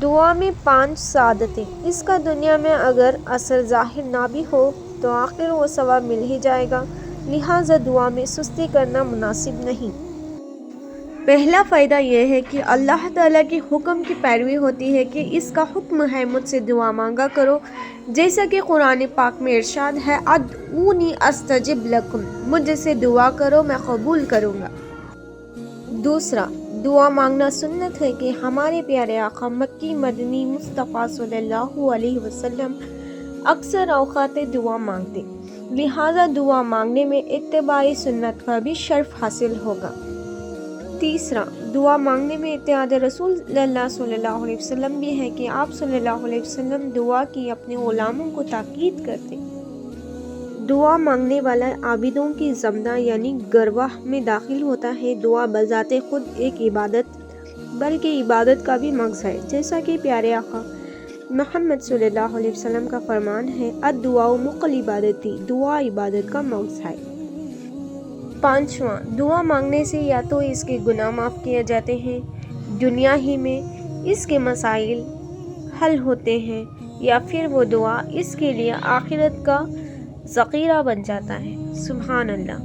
دعا میں 5 سعادتیں۔ اس کا دنیا میں اگر اثر ظاہر نہ بھی ہو تو آخر وہ ثواب مل ہی جائے گا، لہٰذا دعا میں سستی کرنا مناسب نہیں۔ پہلا فائدہ یہ ہے کہ اللہ تعالیٰ کے حکم کی پیروی ہوتی ہے کہ اس کا حکم ہے مجھ سے دعا مانگا کرو، جیسا کہ قرآن پاک میں ارشاد ہے ادعونی استجب لکم، مجھ سے دعا کرو میں قبول کروں گا۔ دوسرا، دعا مانگنا سنت ہے کہ ہمارے پیارے آقا مکی مدنی مصطفیٰ صلی اللہ علیہ وسلم اکثر اوقات دعا مانگتے، لہٰذا دعا مانگنے میں اتباع سنت کا بھی شرف حاصل ہوگا۔ تیسرا، دعا مانگنے میں اتحاد رسول اللہ صلی اللہ علیہ وسلم بھی ہے کہ آپ صلی اللہ علیہ وسلم دعا کی اپنے غلاموں کو تاکید کرتے۔ دعا مانگنے والا عابدوں کی زمرہ یعنی گروہ میں داخل ہوتا ہے۔ دعا بذات خود ایک عبادت بلکہ عبادت کا بھی مغز ہے، جیسا کہ پیارے آقا محمد صلی اللہ علیہ وسلم کا فرمان ہے الدعاء مخ العبادتی، دعا عبادت کا مغز ہے۔ پانچواں، دعا مانگنے سے یا تو اس کے گناہ معاف کیے جاتے ہیں، دنیا ہی میں اس کے مسائل حل ہوتے ہیں، یا پھر وہ دعا اس کے لیے آخرت کا ذخیرہ بن جاتا ہے۔ سبحان اللہ۔